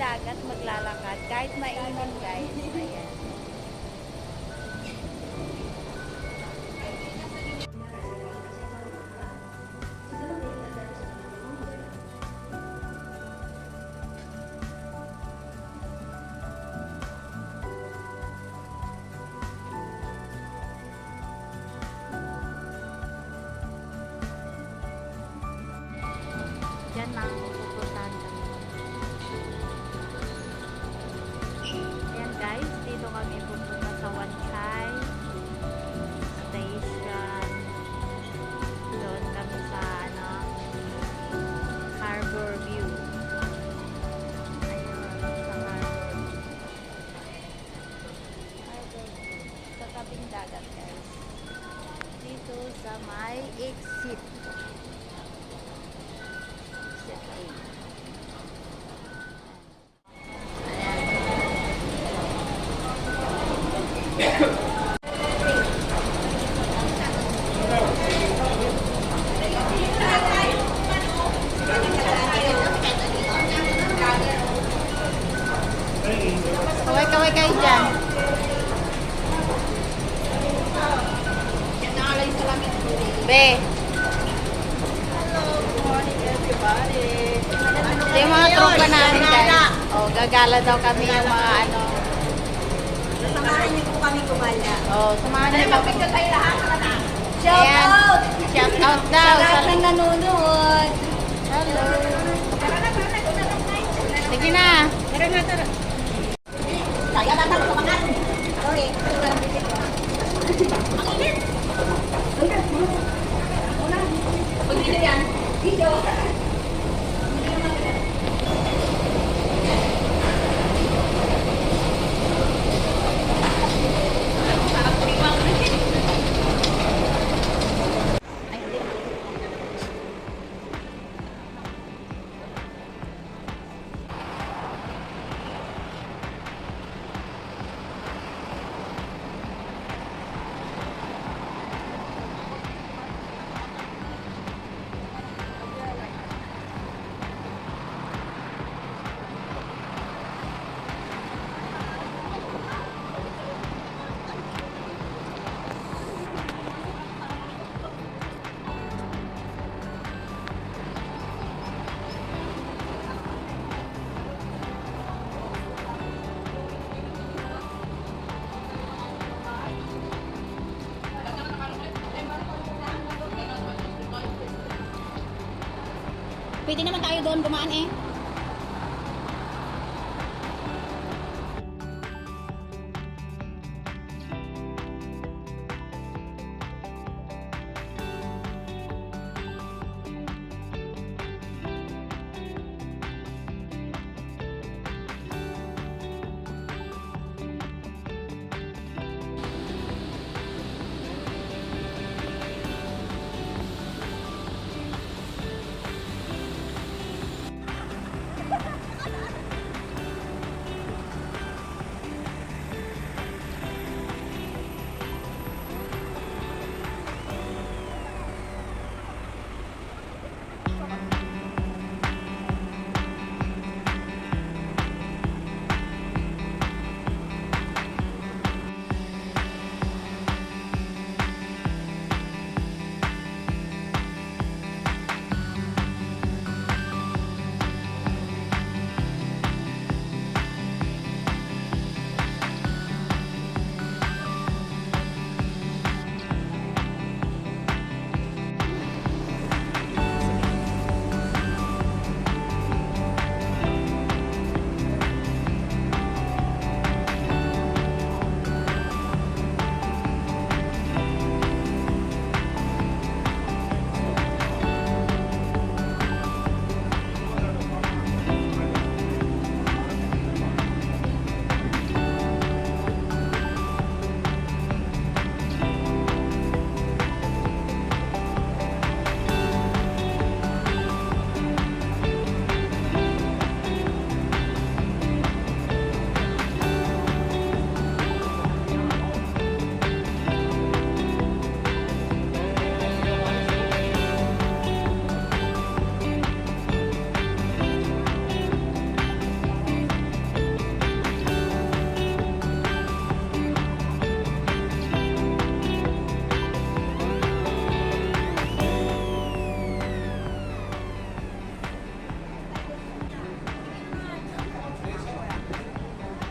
dagat maglalakad. Kahit mainit guys. Ayan. Diyan na ang pupuntahan kami. Ayan guys, dito kami pupunta sa Wanchay Station. Doon kami sa Harbor View. Ayun, sa Harbor View. Harbor View. Sa tabing dagat guys. Dito sa may exit. Kaway-kaway kayo dyan. Be. Hello, good morning everybody. Ito yung mga tropa namin guys. Oh, gagala daw kami yung mga Samahan niyo po kami kumala. Oh, samahan niyo kami. Tayo lahat na. Shout out! Shout out daw. Sa lahat ng nanonood. Hello. Sige na. Tara na, tara. Tayo lang tayo kumakan. Okay. Ang init. Pag video yan. Video. Pwede naman tayo doon dumaan eh.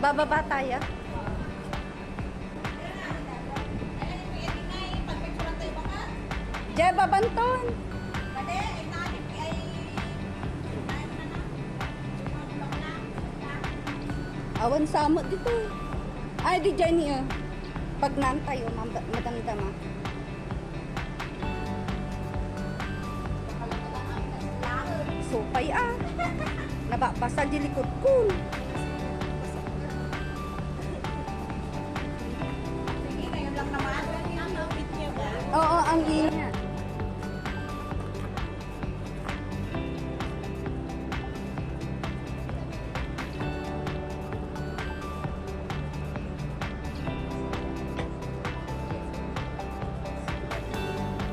Bababa tayo. Diyan, babanton. Awan samot dito. Ay, di dyan niya. Pag nantay, madamdama. Supay nababasa di likod ko. Oo, ang ingat.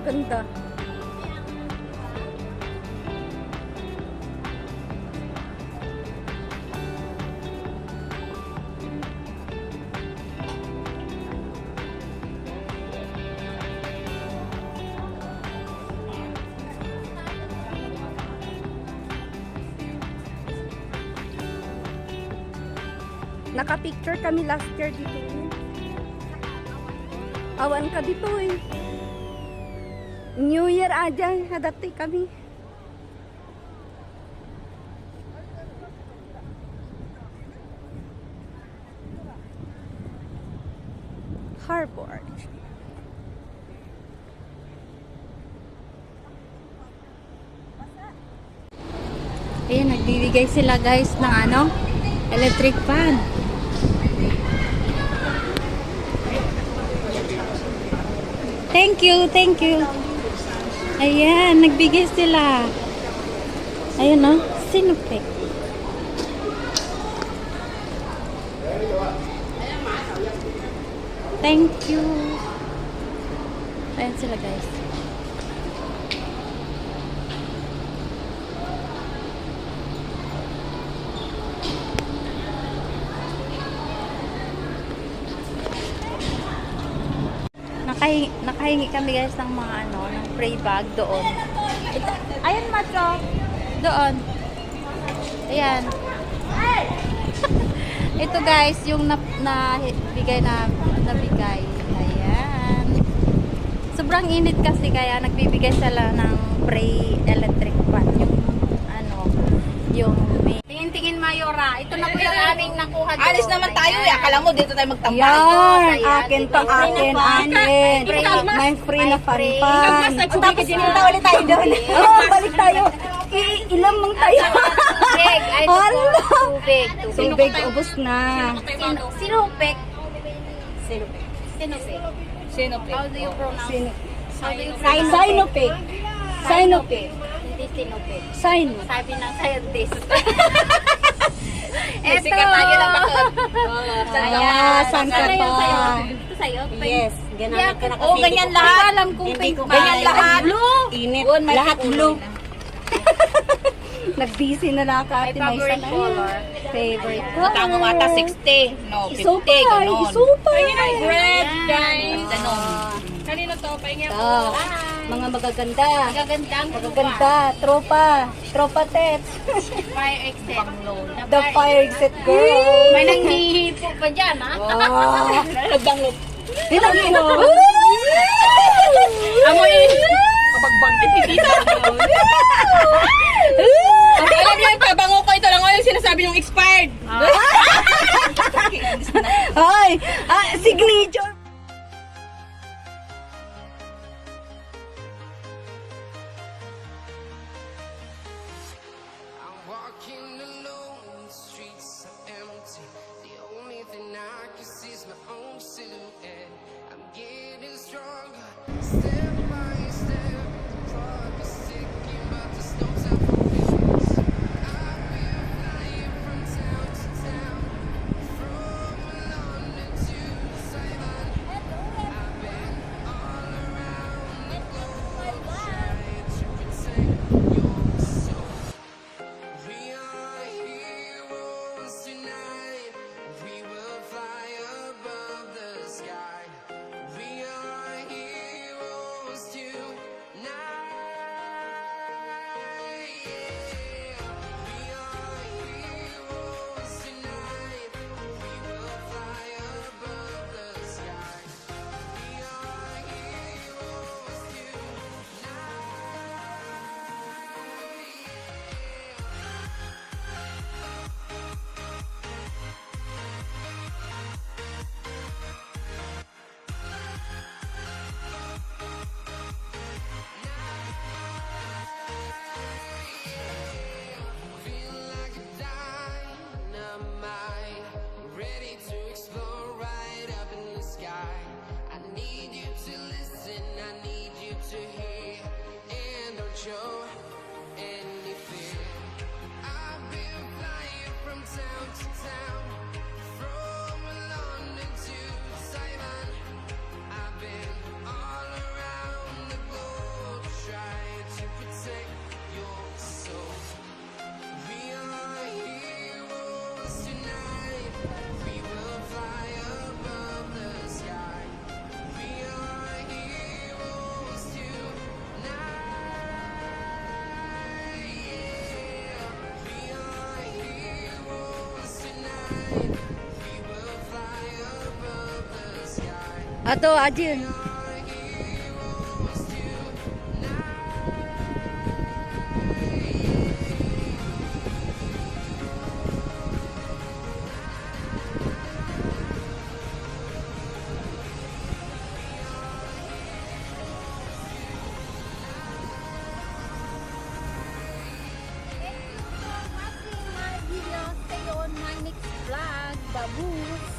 Ganda. Naka-picture kami last year dito. Awan ka dito eh. New Year aja, hadati kami. Harbor. Ayan, nagbibigay sila guys ng ano, electric fan. Thank you, thank you. Ayan, nagbigay sila. Ayun no, Sinopec. Thank you. Ayan sila guys. Nakahingi kami guys ng mga ano, ng spray bag doon. Ayan Macho. Doon. Ayan. Ito guys, yung nabigay. Ayan. Sobrang init kasi kaya nagbibigay sila ng spray electric fan. Yung ano, yung tingin-tingin Mayora. Ito na po yung aming nakuha doon. Alis naman tayo eh. Akala mo dito tayo magtambay. Yan, akin to, akin. May free na fan-fan. Tapos punta ulit tayo doon. Oo, balik tayo. Ilamang tayo. Tubig. Tubig, ubos na. Sinupek. Sinopec. How do you pronounce? Sinopec. Sinopec. Hindi sinupek. Sino? Sabi ng scientist. Sikat tayo ng bakit. Ayan, saan ka pa? Ito sa'yo? Yes. Ganyan ka Oh, ganyan lahat. Alam kong Hindi pink ko ganyan kaya. lahat. Blue. Init. Lahat blue. Nag-busy na lang ka ate My favorite color. Favorite Tango mata 60. No, 50. Isupay, Ganon. isupay. Bread, guys. Ganon. Kanino to? Pahinga Ito, mga magaganda. Magagandang Magaganda, tropa tets. Fire exit. The fire exit girl. May nanghihipo pa dyan, ha? Wow. Nagbanglog. Tinagin mo. Amoy. Kapag-bangkit, hindi alam niyo, yung pabango ko, ito lang yung sinasabi yung expired. Ay, signature. I'm walking alone, the streets are empty. The only thing I can see is my own silhouette. I'm getting stronger, step by step. The clock is ticking, but there's no time for this. I've been flying from town to town, from London to Taiwan. I've been all around the globe, trying to protect your soul. We are heroes tonight. We will fly above the sky. We are heroes Ato, Ajin. Stay on my next vlog. Babu.